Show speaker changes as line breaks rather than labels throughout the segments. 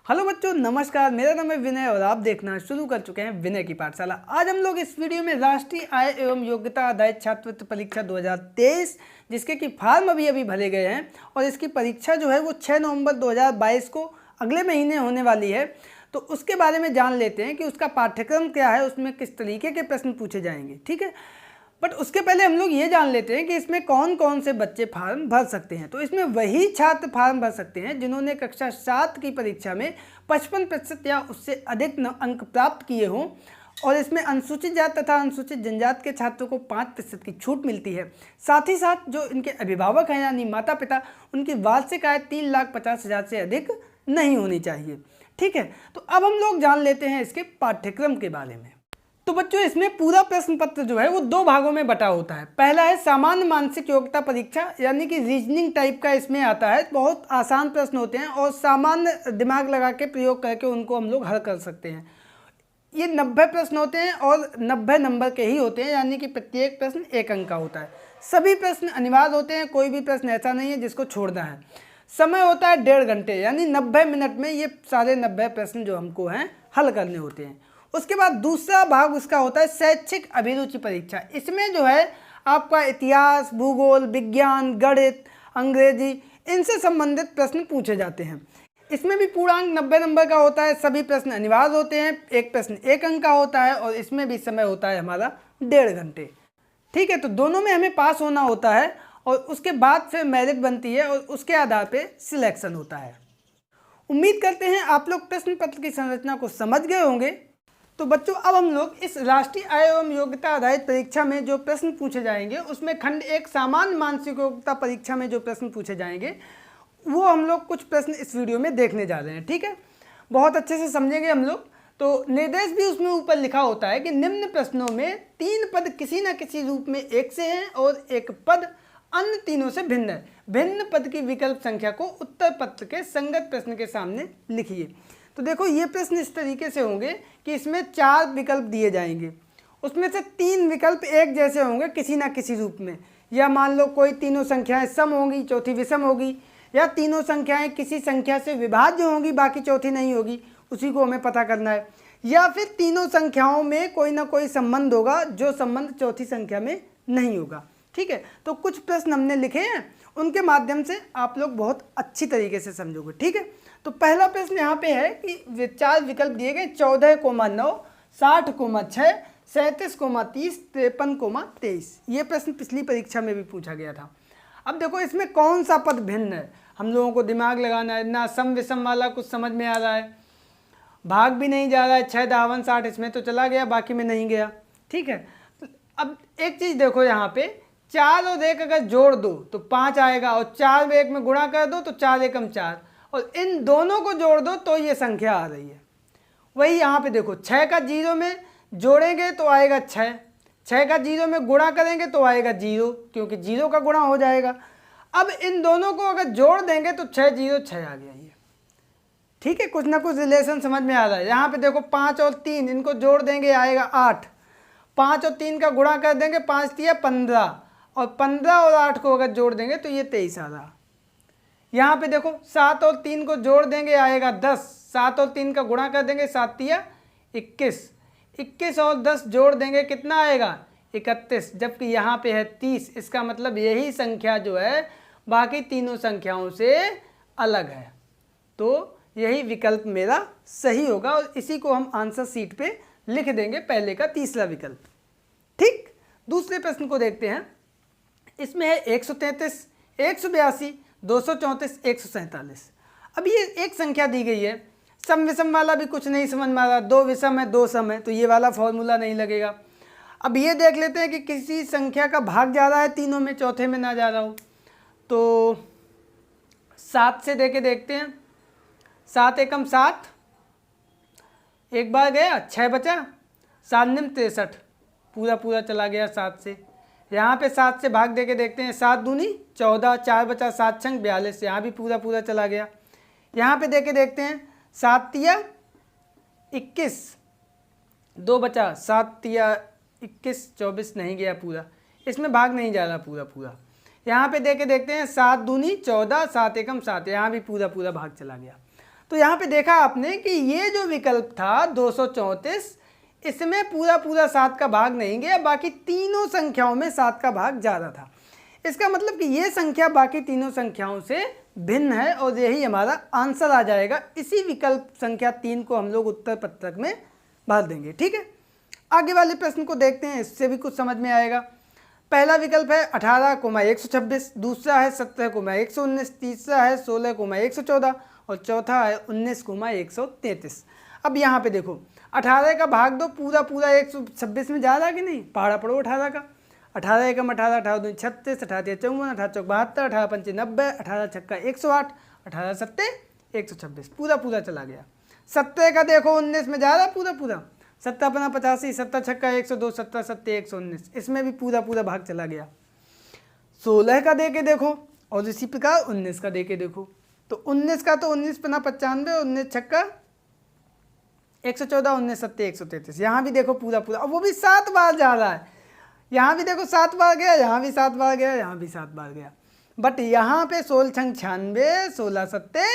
Hello बच्चों, नमस्कार। मेरा नाम है विनय और आप देखना शुरू कर चुके हैं विनय की पाठशाला। आज हम लोग इस वीडियो में राष्ट्रीय आय एवं योग्यता आधारित छात्रवृत्ति परीक्षा 2023 जिसके कि फॉर्म अभी भरे गए हैं और इसकी परीक्षा जो है वो 6 नवंबर 2022 को अगले महीने होने वाली है। तो उसके बारे में जान लेते हैं कि उसका पाठ्यक्रम क्या है, उसमें किस तरीके के प्रश्न पूछे जाएंगे। ठीक है, बट उसके पहले हम लोग ये जान लेते हैं कि इसमें कौन कौन से बच्चे फार्म भर सकते हैं। तो इसमें वही छात्र फार्म भर सकते हैं जिन्होंने कक्षा 7 की परीक्षा में 55% या उससे अधिक अंक प्राप्त किए हों, और इसमें अनुसूचित जाति तथा अनुसूचित जनजाति के छात्रों को 5% की छूट मिलती है। साथ ही साथ जो इनके अभिभावक हैं यानी माता पिता, उनकी वार्षिक आय 3,50,000 से अधिक नहीं होनी चाहिए। ठीक है, तो अब हम लोग जान लेते हैं इसके पाठ्यक्रम के बारे में। तो बच्चों, इसमें पूरा प्रश्न पत्र जो है वो 2 भागों में बटा होता है। पहला है सामान्य मानसिक योग्यता परीक्षा, यानी कि रीजनिंग टाइप का इसमें आता है। बहुत आसान प्रश्न होते हैं और सामान्य दिमाग लगा के प्रयोग करके उनको हम लोग हल कर सकते हैं। ये 90 प्रश्न होते हैं और 90 नंबर के ही होते हैं, यानी कि प्रत्येक प्रश्न 1 अंक का होता है। सभी प्रश्न अनिवार्य होते हैं, कोई भी प्रश्न ऐसा नहीं है जिसको छोड़ना है। समय होता है 1.5 घंटे, यानी 90 मिनट में ये सारे 90 प्रश्न जो हमको हैं हल करने होते हैं। उसके बाद दूसरा भाग उसका होता है शैक्षिक अभिरुचि परीक्षा। इसमें जो है आपका इतिहास, भूगोल, विज्ञान, गणित, अंग्रेजी, इनसे संबंधित प्रश्न पूछे जाते हैं। इसमें भी पूर्णांक 90 नंबर का होता है। सभी प्रश्न अनिवार्य होते हैं। एक प्रश्न 1 अंक का होता है और इसमें भी समय होता है हमारा 1.5 घंटे। ठीक है, तो दोनों में हमें पास होना होता है और उसके बाद फिर मेरिट बनती है और उसके आधार पर सिलेक्शन होता है। उम्मीद करते हैं आप लोग प्रश्न पत्र की संरचना को समझ गए होंगे। तो बच्चों, अब हम लोग इस राष्ट्रीय आय एवं योग्यता आधारित परीक्षा में जो प्रश्न पूछे जाएंगे उसमें खंड 1 सामान्य मानसिक योग्यता परीक्षा में जो प्रश्न पूछे जाएंगे वो हम लोग कुछ प्रश्न इस वीडियो में देखने जा रहे हैं। ठीक है, बहुत अच्छे से समझेंगे हम लोग। तो निर्देश भी उसमें ऊपर लिखा होता है कि निम्न प्रश्नों में 3 पद किसी न किसी रूप में एक से हैं और एक पद अन्य तीनों से भिन्न है। भिन्न पद की विकल्प संख्या को उत्तर पत्र के संगत प्रश्न के सामने लिखिए। तो देखो, ये प्रश्न इस तरीके से होंगे कि इसमें 4 विकल्प दिए जाएंगे। उसमें से 3 विकल्प एक जैसे होंगे किसी ना किसी रूप में, या मान लो कोई तीनों संख्याएं सम होंगी, चौथी विषम होगी, या तीनों संख्याएं किसी संख्या से विभाज्य होंगी, बाकी चौथी नहीं होगी, उसी को हमें पता करना है। या फिर तीनों संख्याओं में कोई ना कोई संबंध होगा जो संबंध चौथी संख्या में नहीं होगा। ठीक है, तो कुछ प्रश्न हमने लिखे हैं, उनके माध्यम से आप लोग बहुत अच्छी तरीके से समझोगे। ठीक है, तो पहला प्रश्न यहाँ पे है कि 4 विकल्प दिए गए 14,9, 60,6, 37,30, 53,23। ये प्रश्न पिछली परीक्षा में भी पूछा गया था। अब देखो, इसमें कौन सा पद भिन्न है, हम लोगों को दिमाग लगाना है। ना सम विषम वाला कुछ समझ में आ रहा है, भाग भी नहीं जा रहा है। 6, 52, 60 इसमें तो चला गया, बाकी में नहीं गया। ठीक है, तो अब एक चीज़ देखो, यहाँ पे 4 और 1 अगर जोड़ दो तो 5 आएगा, और 4 में 1 में गुणा कर दो तो 4 एकम 4, और इन दोनों को जोड़ दो तो ये संख्या आ रही है। वही यहाँ पे देखो, 6 का 0 में जोड़ेंगे तो आएगा 6, 6 का 0 में गुणा करेंगे तो आएगा 0, क्योंकि 0 का गुणा हो जाएगा। अब इन दोनों को अगर जोड़ देंगे तो 6 0 6 आ गया ये। ठीक है, कुछ ना कुछ रिलेशन समझ में आ रहा है। यहाँ पे देखो 5 और 3 इनको जोड़ देंगे आएगा 8, 5 और 3 का गुणा कर देंगे, 5 3 15, और 15 और 8 को अगर जोड़ देंगे तो ये 23 आ रहा। यहाँ पे देखो 7 और 3 को जोड़ देंगे आएगा 10, 7 और 3 का गुणा कर देंगे 7 3 21, 21 और 10 जोड़ देंगे कितना आएगा 31, जबकि यहाँ पे है 30। इसका मतलब यही संख्या जो है बाकी तीनों संख्याओं से अलग है, तो यही विकल्प मेरा सही होगा और इसी को हम आंसर शीट पे लिख देंगे, पहले का तीसरा विकल्प। ठीक, दूसरे प्रश्न को देखते हैं। इसमें है 133, 182, 234, 147। अब ये एक संख्या दी गई है, सम विषम वाला भी कुछ नहीं समझ में आ रहा। 2 विषम है 2 सम है, तो ये वाला फॉर्मूला नहीं लगेगा। अब ये देख लेते हैं कि किसी संख्या का भाग जा रहा है तीनों में, चौथे में ना जा रहा हो। तो 7 से देके देखते हैं। 7 एकम 7, एक बार गया 6 बचा, 7 निम 63, पूरा चला गया 7 से। यहाँ पे 7 से भाग दे के देखते हैं। 7 दूनी 14, 4 बचा, 7 छंग 42, यहाँ भी पूरा चला गया। यहाँ पे दे के देखते हैं। 7 तिया 21, 2 बचा, 7 तिया 21, 24 नहीं गया पूरा, इसमें भाग नहीं जा रहा पूरा। यहाँ पे दे के देखते हैं। 7 दूनी 14, 7 एकम 7, यहाँ भी पूरा भाग चला गया। तो यहाँ पे देखा आपने कि ये जो विकल्प था 234, इसमें पूरा पूरा 7 का भाग नहीं गया, बाकी तीनों संख्याओं में 7 का भाग ज़्यादा था। इसका मतलब कि ये संख्या बाकी तीनों संख्याओं से भिन्न है और यही हमारा आंसर आ जाएगा। इसी विकल्प संख्या 3 को हम लोग उत्तर पत्रक में भर देंगे। ठीक है, आगे वाले प्रश्न को देखते हैं, इससे भी कुछ समझ में आएगा। पहला विकल्प है 18,126, दूसरा है 17,119, तीसरा है 16,114 और चौथा है 19,133। अब यहाँ पे देखो 18 का भाग दो, पूरा पूरा 126 में जा रहा कि नहीं, पहाड़ा पड़ो 18 का। 18 एकम 18, 18 दूनी 36, 18 तिया 54, 18 चौक 72, 18 पंचे 90, 18 छक्का 108, 18 सत्ते 126, पूरा पूरा चला गया। 17 का देखो 19 में जा रहा पूरा पूरा, 17 पना 85, 17 छक्का 102, 17 सत्ते 119, इसमें भी पूरा पूरा भाग चला गया। 16 का दे के देखो और इसी प्रकार 19 का दे के देखो, तो 19 का तो 19 पना 95, 19 छक्का 114, 19 सत्ते 133, यहाँ भी देखो पूरा पूरा, और वो भी 7 बार जा रहा है। यहाँ भी देखो 7 बार गया, यहाँ भी 7 बार गया, यहाँ भी 7 बार गया, बट यहाँ पे 16 छंग 96, 16 सत्ते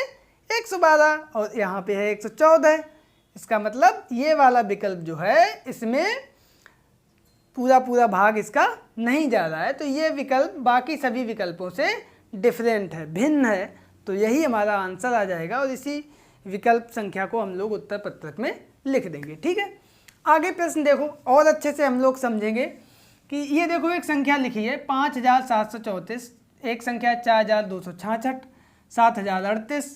112 और यहाँ पे है 114। इसका मतलब ये वाला विकल्प जो है इसमें पूरा पूरा भाग इसका नहीं जा रहा है, तो ये विकल्प बाकी सभी विकल्पों से डिफरेंट है, भिन्न है, तो यही हमारा आंसर आ जाएगा और इसी विकल्प संख्या को हम लोग उत्तर पत्रक में लिख देंगे। ठीक है, आगे प्रश्न देखो और अच्छे से हम लोग समझेंगे कि ये देखो एक संख्या लिखी है 5,734, एक संख्या 4,266, 7,038,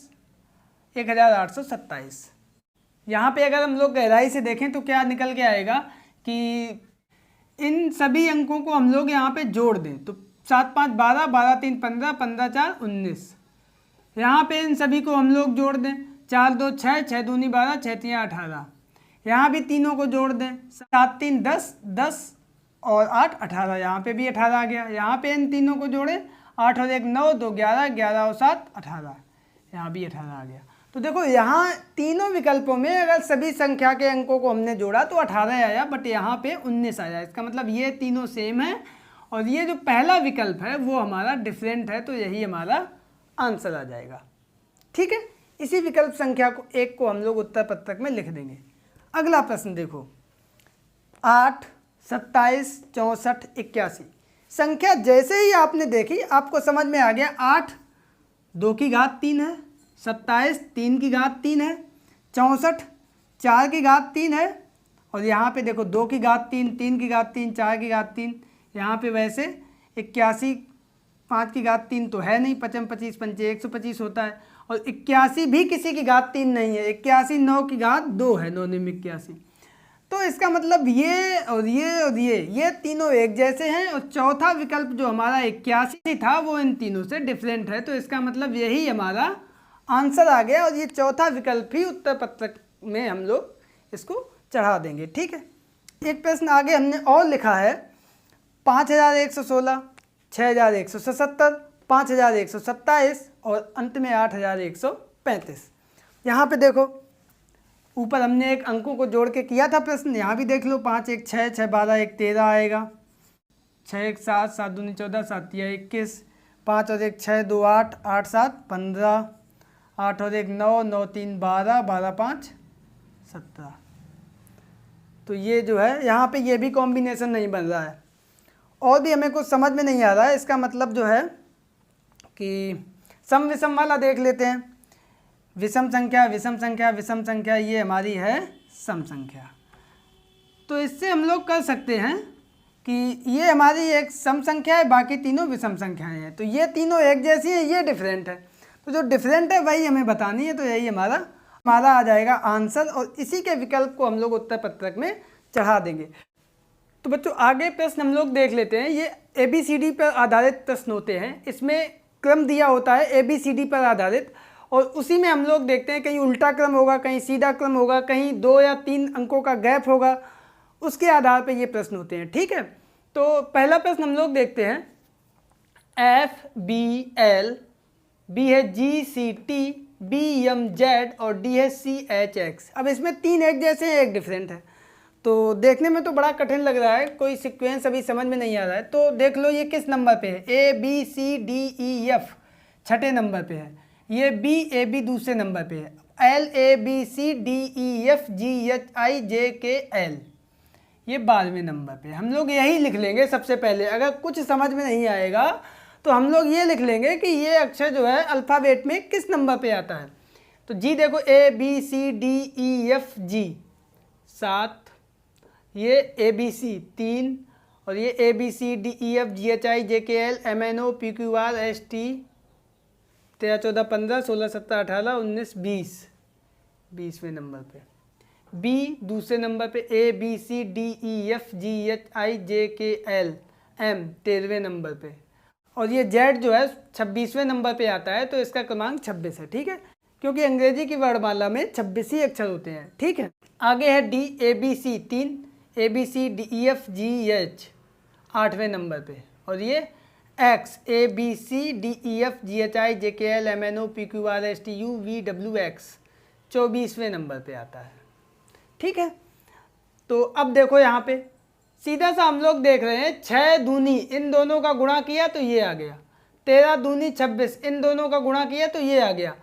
1,827। यहाँ पे अगर हम लोग गहराई से देखें तो क्या निकल के आएगा कि इन सभी अंकों को हम लोग यहाँ पे जोड़ दें तो 7 5 12, 12 3 15, 15 4 19। यहाँ पे इन सभी को हम लोग जोड़ दें, 4 2 6, 6 दूनी 12, 6 3 18। यहाँ भी तीनों को जोड़ दें, 7 3 10, 10 और 8 18, यहाँ पे भी 18 आ गया। यहाँ पे इन तीनों को जोड़े, 8 और 1 9, 2 11, 11 और 7 18, यहाँ भी 18 आ गया। तो देखो यहाँ तीनों विकल्पों में अगर सभी संख्या के अंकों को हमने जोड़ा तो 18 आया, बट यहाँ पे 19 आया। इसका मतलब ये तीनों सेम है और ये जो पहला विकल्प है वो हमारा डिफरेंट है, तो यही हमारा आंसर आ जाएगा। ठीक है, इसी विकल्प संख्या को 1 को हम लोग उत्तर पत्रक में लिख देंगे। अगला प्रश्न देखो 8 27 64 81। संख्या जैसे ही आपने देखी आपको समझ में आ गया। 8 2 की घात 3 है, 27 3 की घात 3 है, 64 4 की घात 3 है और यहाँ पे देखो 2 की घात 3, 3 की घात 3, 4 की घात 3। यहाँ पे वैसे 81 5 की घात 3 तो है नहीं, 55 25 पंचे 125 होता है और 81 भी किसी की घात 3 नहीं है। 81 9 की घात 2 है, 9 में 81। तो इसका मतलब ये और ये और ये तीनों एक जैसे हैं और चौथा विकल्प जो हमारा 81 था वो इन तीनों से डिफरेंट है, तो इसका मतलब यही हमारा आंसर आ गया और ये चौथा विकल्प ही उत्तर पत्रक में हम लोग इसको चढ़ा देंगे। ठीक है, एक प्रश्न आगे हमने और लिखा है 5116, 6177, 5127 और अंत में 8135। यहाँ पे देखो ऊपर हमने एक अंकों को जोड़ के किया था प्रश्न, यहाँ भी देख लो 5 1 6, 6 12 1 13 आएगा, 6 1 7, 7 दूनी 14, 7 3 21, 5 और 1 6 2 8, 8 7 15, 8 और 1 9, 9 3 12, 12 5 17। तो ये जो है यहाँ पे ये भी कॉम्बिनेशन नहीं बन रहा है और भी हमें कुछ समझ में नहीं आ रहा है। इसका मतलब जो है कि सम विषम वाला देख लेते हैं। विषम संख्या विषम संख्या विषम संख्या, ये हमारी है सम संख्या। तो इससे हम लोग कर सकते हैं कि ये हमारी एक सम संख्या है, बाकी तीनों विषम संख्याएं हैं, तो ये तीनों एक जैसी हैं, ये डिफरेंट है, तो जो डिफरेंट है वही हमें बतानी है, तो यही हमारा आ जाएगा आंसर और इसी के विकल्प को हम लोग उत्तर पत्रक में चढ़ा देंगे। तो बच्चों आगे प्रश्न हम लोग देख लेते हैं। ये ABCD पर आधारित प्रश्न होते हैं, इसमें क्रम दिया होता है ABCD पर आधारित और उसी में हम लोग देखते हैं कहीं उल्टा क्रम होगा, कहीं सीधा क्रम होगा, कहीं 2 या 3 अंकों का गैप होगा, उसके आधार पर ये प्रश्न होते हैं। ठीक है, तो पहला प्रश्न हम लोग देखते हैं FBL, B है GCT, BMZ और D है CHX। अब इसमें 3 एक जैसे हैं, एक डिफरेंट है, तो देखने में तो बड़ा कठिन लग रहा है, कोई सीक्वेंस अभी समझ में नहीं आ रहा है। तो देख लो ये किस नंबर पे है, ABCDEF छठे नंबर पे है, ये BAB दूसरे नंबर पे है। LABCDEFGHIJKL, ये 12वें नंबर पे। हम लोग यही लिख लेंगे सबसे पहले। अगर कुछ समझ में नहीं आएगा तो हम लोग ये लिख लेंगे कि ये अक्षर जो है अल्फ़ाबेट में किस नंबर पे आता है। तो जी देखो ABCDEFG 7, ये ABC 3, और ये ABCDEFGHIJKL MNO PQR ST 13 14 15 16 17 18 19 20, 20वें number पे। B दूसरे नंबर पे ABCDEFGHIJKL M 13वें नंबर पे, और ये Z जो है 26वें नंबर पे आता है। तो इसका क्रमांक 26 है, ठीक है, क्योंकि अंग्रेजी की वर्णमाला में 26 ही अक्षर होते हैं, ठीक है। आगे है D ABC 3 ABCDEFGH 8वें नंबर पे, और ये X ABCDEFGHIJKL MNO PQR ST UVWX 24वें नंबर पे आता है, ठीक है। तो अब देखो यहाँ पे सीधा सा हम लोग देख रहे हैं 6 दूनी इन दोनों का गुणा किया तो ये आ गया, 13 दूनी 26 इन दोनों का गुणा किया तो ये आ गया,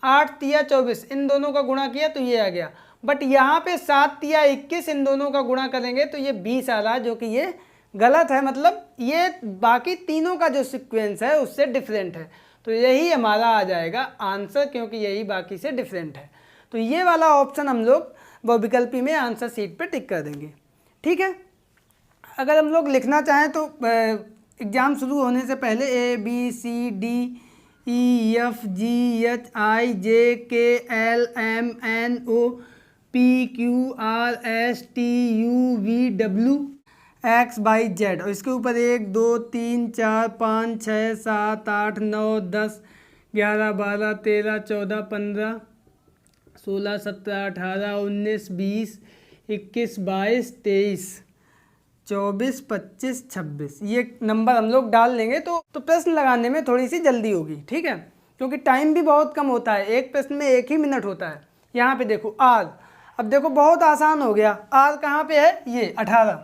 8 तिया 24 इन दोनों का गुणा किया तो ये आ गया। बट यहाँ पे 7 तिया 21 इन दोनों का गुणा करेंगे तो ये 20 आ रहा है, जो कि ये गलत है। मतलब ये बाकी तीनों का जो सीक्वेंस है उससे डिफरेंट है। तो यही हमारा आ जाएगा आंसर, क्योंकि यही बाकी से डिफरेंट है। तो ये वाला ऑप्शन हम लोग वो विकल्पी में आंसर सीट पे टिक कर देंगे, ठीक है। अगर हम लोग लिखना चाहें तो एग्ज़ाम शुरू होने से पहले ABCDEFGHIJKLMNOPQRSTUVWXYZ, और इसके ऊपर 1 2 3 4 5 6 7 8 9 10 11 12 13 14 15 16 17 18 19 20 21 22 23 24 25 26 ये नंबर हम लोग डाल लेंगे तो प्रश्न लगाने में थोड़ी सी जल्दी होगी, ठीक है, क्योंकि टाइम भी बहुत कम होता है, एक प्रश्न में 1 ही मिनट होता है। यहाँ पे देखो R, अब देखो बहुत आसान हो गया। R कहाँ पे है? ये 18।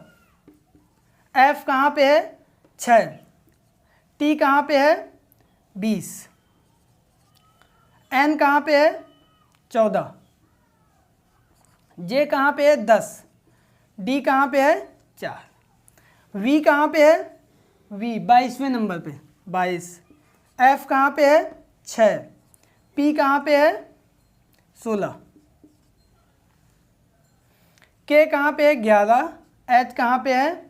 F कहाँ पे है? 6। T कहाँ पे है? 20। N कहाँ पे है? 14। J कहाँ पे है? 10। D कहाँ पे है? 4। V कहाँ पे है? V 22वें नंबर पे 22। F कहाँ पे है? 6। P कहाँ पे है? 16। K कहाँ पे है? 11। H कहाँ पे है?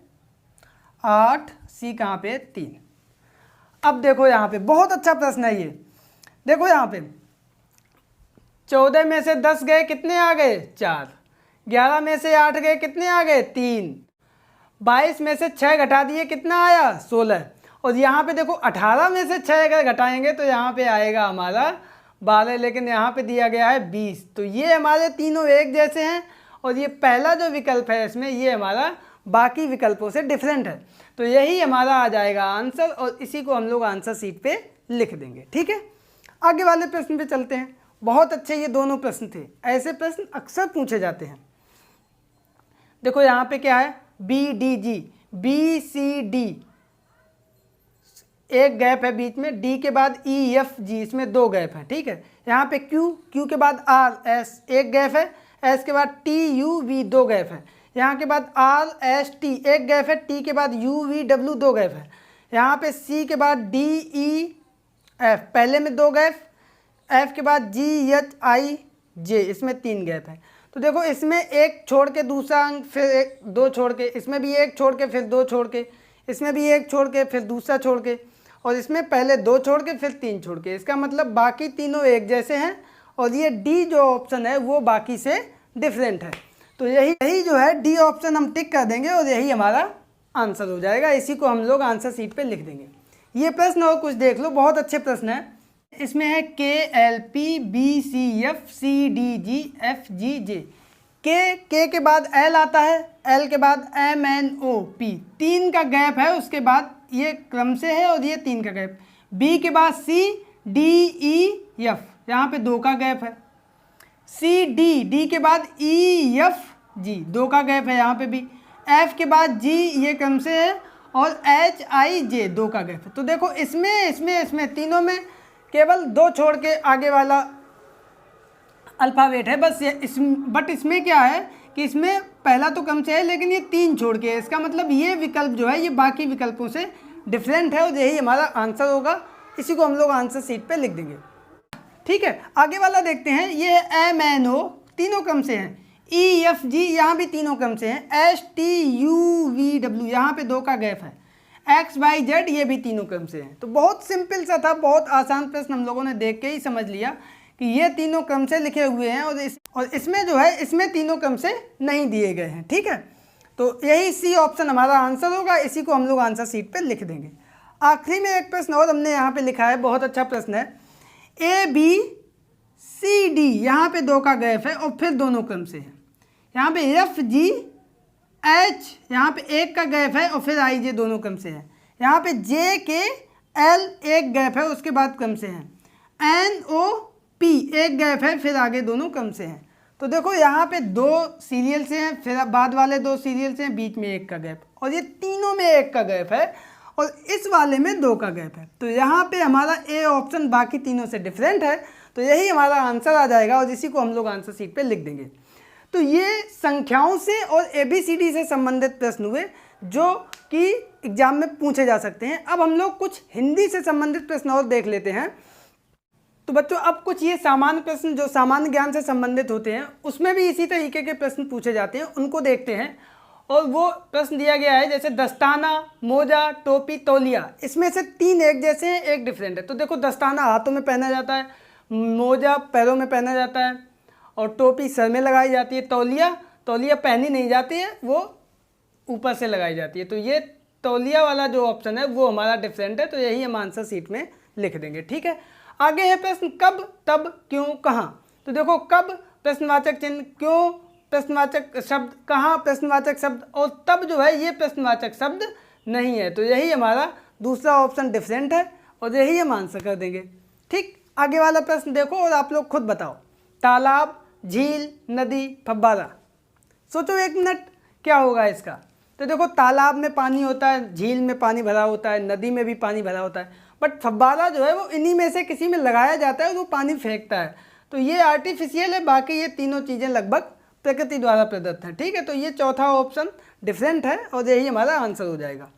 8। C कहाँ पे है? 3। अब देखो यहाँ पे बहुत अच्छा प्रश्न है ये। देखो यहाँ पे 14 में से 10 गए, कितने आ गए? 4। 11 में से 8 गए, कितने आ गए? 3। 22 में से 6 घटा दिए, कितना आया? 16। और यहाँ पे देखो 18 में से 6 अगर घटाएंगे तो यहाँ पे आएगा हमारा 12, लेकिन यहाँ पे दिया गया है 20। तो ये हमारे तीनों एक जैसे हैं, और ये पहला जो विकल्प है इसमें ये हमारा बाकी विकल्पों से डिफरेंट है। तो यही हमारा आ जाएगा आंसर, और इसी को हम लोग आंसर सीट पे लिख देंगे, ठीक है। आगे वाले प्रश्न पे चलते हैं। बहुत अच्छे ये दोनों प्रश्न थे, ऐसे प्रश्न अक्सर पूछे जाते हैं। देखो यहाँ पे क्या है? BDG, BCD, एक गैप है बीच में, D के बाद EFG, इसमें 2 गैप है, ठीक है। यहाँ पे Q के बाद RS, एक गैप है, S के बाद TUV, 2 गैप है। यहाँ के बाद RST, एक गैप है, T के बाद UVW, 2 गैप है। यहाँ पे C के बाद DEF, पहले में 2 गैप, F के बाद GHIJ, इसमें 3 गैप है। तो देखो इसमें एक छोड़ के दूसरा अंक, फिर 2 छोड़ के, इसमें भी 1 छोड़ के फिर 2 छोड़ के, इसमें भी 1 छोड़ के फिर दूसरा छोड़ के, और इसमें पहले 2 छोड़ के फिर 3 छोड़ के। इसका मतलब बाकी तीनों एक जैसे हैं, और ये डी जो ऑप्शन है वो बाकी से डिफरेंट है। तो यही जो है डी ऑप्शन हम टिक कर देंगे, और यही हमारा आंसर हो जाएगा। इसी को हम लोग आंसर सीट पे लिख देंगे। ये प्रश्न और कुछ देख लो, बहुत अच्छे प्रश्न है। इसमें है KLPBCFCDGFGJ। के के बाद L आता है, L के बाद MNOP, 3 का गैप है, उसके बाद ये क्रम से है, और ये 3 का गैप। B के बाद CDEF, यहाँ पे 2 का गैप है। CD के बाद EFG, 2 का गैप है यहाँ पे भी। F के बाद G, ये क्रम से है, और HIJ, 2 का गैप है। तो देखो इसमें तीनों में केवल 2 छोड़ के आगे वाला अल्फ़ाबेट है बस। ये बट इसमें क्या है कि इसमें पहला तो कम से है, लेकिन ये 3 छोड़ के है। इसका मतलब ये विकल्प जो है ये बाकी विकल्पों से डिफरेंट है और यही हमारा आंसर होगा। इसी को हम लोग आंसर शीट पे लिख देंगे। ठीक है, आगे वाला देखते हैं। ये है MNO, तीनों क्रम से हैं। EFG यहाँ भी तीनों क्रम से हैं। STUVW यहाँ पे 2 का गैप है। XYZ ये भी तीनों क्रम से हैं। तो बहुत सिंपल सा था, बहुत आसान प्रश्न हम लोगों ने देख के ही समझ लिया कि ये तीनों क्रम से लिखे हुए हैं और इसमें जो है इसमें तीनों क्रम से नहीं दिए गए हैं। ठीक है, तो यही C ऑप्शन हमारा आंसर होगा। इसी को हम लोग आंसर शीट पे लिख देंगे। आखिरी में एक प्रश्न और हमने यहाँ पे लिखा है, बहुत अच्छा प्रश्न है। ABCD यहाँ पे 2 का गैप है और फिर दोनों क्रम से है। यहाँ पे FGH यहाँ पे 1 का गैप है और फिर IJ दोनों क्रम से है। यहाँ पे JKL 1 गैप है, उसके बाद क्रम से है। NOP 1 गैप है, फिर आगे दोनों क्रम से हैं। तो देखो यहाँ पे 2 सीरियल से हैं, फिर बाद वाले 2 सीरियल से हैं, बीच में 1 का गैप, और ये तीनों में 1 का गैप है और इस वाले में 2 का गैप है। तो यहाँ पे हमारा A ऑप्शन बाकी तीनों से डिफरेंट है, तो यही हमारा आंसर आ जाएगा और इसी को हम लोग आंसर शीट पे लिख देंगे। तो ये संख्याओं से और ABCD से संबंधित प्रश्न हुए जो कि एग्जाम में पूछे जा सकते हैं। अब हम लोग कुछ हिंदी से संबंधित प्रश्न और देख लेते हैं। तो बच्चों अब कुछ ये सामान्य प्रश्न जो सामान्य ज्ञान से संबंधित होते हैं उसमें भी इसी तरीके के प्रश्न पूछे जाते हैं, उनको देखते हैं। और वो प्रश्न दिया गया है जैसे दस्ताना, मोजा, टोपी, तौलिया, इसमें से 3 एक जैसे हैं, 1 डिफरेंट है। तो देखो दस्ताना हाथों में पहना जाता है, मोजा पैरों में पहना जाता है और टोपी सर में लगाई जाती है। तौलिया पहनी नहीं जाती है, वो ऊपर से लगाई जाती है। तो ये तौलिया वाला जो ऑप्शन है वो हमारा डिफरेंट है, तो यही हम आंसर शीट में लिख देंगे। ठीक है, आगे है प्रश्न कब, तब, क्यों, कहाँ। तो देखो कब प्रश्नवाचक चिन्ह, क्यों प्रश्नवाचक शब्द, कहाँ प्रश्नवाचक शब्द, और तब जो है ये प्रश्नवाचक शब्द नहीं है। तो यही हमारा दूसरा ऑप्शन डिफरेंट है और यही हम आंसर कर देंगे। ठीक, आगे वाला प्रश्न देखो और आप लोग खुद बताओ। तालाब, झील, नदी, फव्वारा। सोचो 1 मिनट क्या होगा इसका। तो देखो तालाब में पानी होता है, झील में पानी भरा होता है, नदी में भी पानी भरा होता है, बट फव्वारा जो है वो इन्हीं में से किसी में लगाया जाता है और वो पानी फेंकता है। तो ये आर्टिफिशियल है, बाकी ये तीनों चीज़ें लगभग प्रकृति द्वारा प्रदत्त हैं। ठीक है, तो ये चौथा ऑप्शन डिफरेंट है और यही हमारा आंसर हो जाएगा।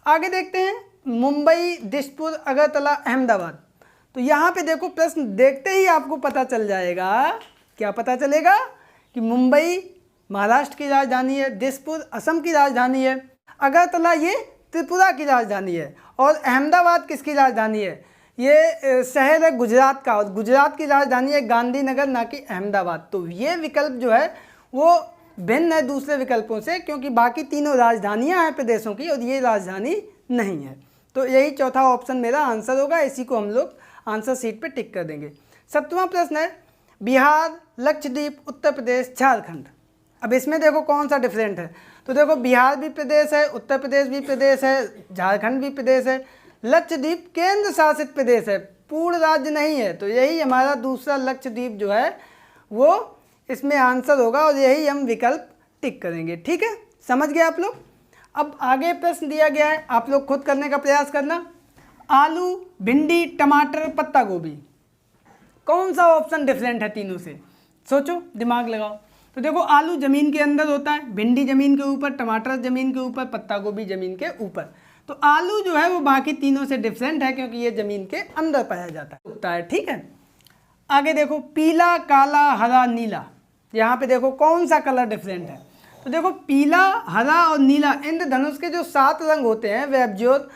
आगे देखते हैं मुंबई, दिसपुर, अगरतला, अहमदाबाद। तो यहाँ पे देखो प्रश्न देखते ही आपको पता चल जाएगा, क्या पता चलेगा कि मुंबई महाराष्ट्र की राजधानी है, दिसपुर असम की राजधानी है, अगरतला ये त्रिपुरा की राजधानी है और अहमदाबाद किसकी राजधानी है, ये शहर है गुजरात का, और गुजरात की राजधानी है गांधीनगर, ना कि अहमदाबाद। तो ये विकल्प जो है वो भिन्न है दूसरे विकल्पों से, क्योंकि बाकी तीनों राजधानियां हैं प्रदेशों की और ये राजधानी नहीं है। तो यही चौथा ऑप्शन मेरा आंसर होगा, इसी को हम लोग आंसर शीट पे टिक कर देंगे। 7वां प्रश्न है बिहार, लक्षद्वीप, उत्तर प्रदेश, झारखंड। अब इसमें देखो कौन सा डिफरेंट है। तो देखो बिहार भी प्रदेश है, उत्तर प्रदेश भी प्रदेश है, झारखंड भी प्रदेश है, लक्षद्वीप केंद्र शासित प्रदेश है, पूर्ण राज्य नहीं है। तो यही हमारा दूसरा लक्षद्वीप जो है वो इसमें आंसर होगा और यही हम विकल्प टिक करेंगे। ठीक है, समझ गए आप लोग। अब आगे प्रश्न दिया गया है, आप लोग खुद करने का प्रयास करना। आलू, भिंडी, टमाटर, पत्ता गोभी, कौन सा ऑप्शन डिफरेंट है तीनों से? सोचो, दिमाग लगाओ। तो देखो आलू ज़मीन के अंदर होता है, भिंडी ज़मीन के ऊपर, टमाटर ज़मीन के ऊपर, पत्ता गोभी ज़मीन के ऊपर। तो आलू जो है वो बाकी तीनों से डिफरेंट है क्योंकि ये ज़मीन के अंदर पाया जाता है। ठीक है, आगे देखो पीला, काला, हरा, नीला। यहाँ पे देखो कौन सा कलर डिफरेंट है। तो देखो पीला, हरा और नीला इंद्रधनुष के जो 7 रंग होते हैं वेबज्योत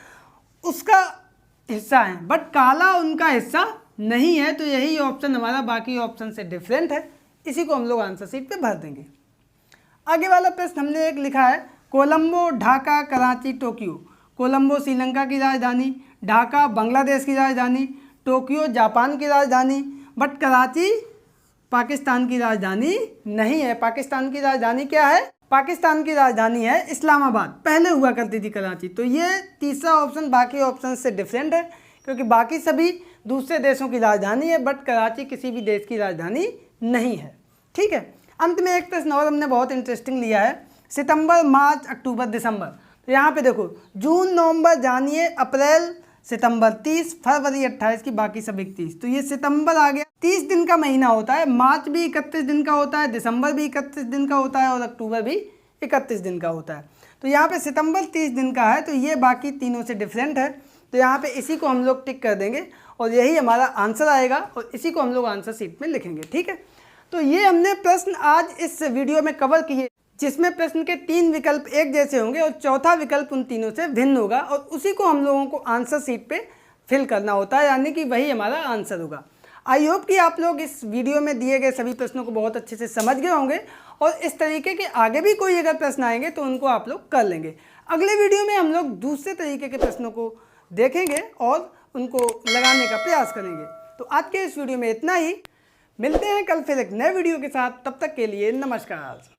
उसका हिस्सा है, बट काला उनका हिस्सा नहीं है। तो यही ऑप्शन हमारा बाकी ऑप्शन से डिफरेंट है, इसी को हम लोग आंसर शीट पे भर देंगे। आगे वाला प्रश्न हमने एक लिखा है कोलंबो, ढाका, कराची, टोक्यो। कोलंबो श्रीलंका की राजधानी, ढाका बांग्लादेश की राजधानी, टोक्यो जापान की राजधानी, बट कराची पाकिस्तान की राजधानी नहीं है। पाकिस्तान की राजधानी क्या है? पाकिस्तान की राजधानी है इस्लामाबाद, पहले हुआ करती थी कराची। तो ये तीसरा ऑप्शन बाकी ऑप्शन से डिफरेंट है क्योंकि बाकी सभी दूसरे देशों की राजधानी है, बट कराची किसी भी देश की राजधानी नहीं है। ठीक है, अंत में एक प्रश्न और हमने बहुत इंटरेस्टिंग लिया है, सितंबर, मार्च, अक्टूबर, दिसंबर। तो यहाँ पे देखो जून, नवंबर, जनवरी, अप्रैल, सितंबर 30, फरवरी 28 की बाकी सब 31। तो ये सितंबर आ गया। 30 दिन का महीना होता है। मार्च भी 31 दिन का होता है, दिसंबर भी 31 दिन का होता है और अक्टूबर भी 31 दिन का होता है। तो यहाँ पे सितंबर 30 दिन का है, तो ये बाकी तीनों से डिफरेंट है। तो यहाँ पे इसी को हम लोग टिक कर देंगे और यही हमारा आंसर आएगा और इसी को हम लोग आंसर शीट में लिखेंगे। ठीक है, तो ये हमने प्रश्न आज इस वीडियो में कवर किए, जिसमें प्रश्न के 3 विकल्प एक जैसे होंगे और चौथा विकल्प उन तीनों से भिन्न होगा और उसी को हम लोगों को आंसर शीट पे फिल करना होता है, यानी कि वही हमारा आंसर होगा। आई होप कि आप लोग इस वीडियो में दिए गए सभी प्रश्नों को बहुत अच्छे से समझ गए होंगे और इस तरीके के आगे भी कोई अगर प्रश्न आएंगे तो उनको आप लोग कर लेंगे। अगले वीडियो में हम लोग दूसरे तरीके के प्रश्नों को देखेंगे और उनको लगाने का प्रयास करेंगे। तो आज के इस वीडियो में इतना ही। मिलते हैं कल फिर एक नए वीडियो के साथ। तब तक के लिए नमस्कार।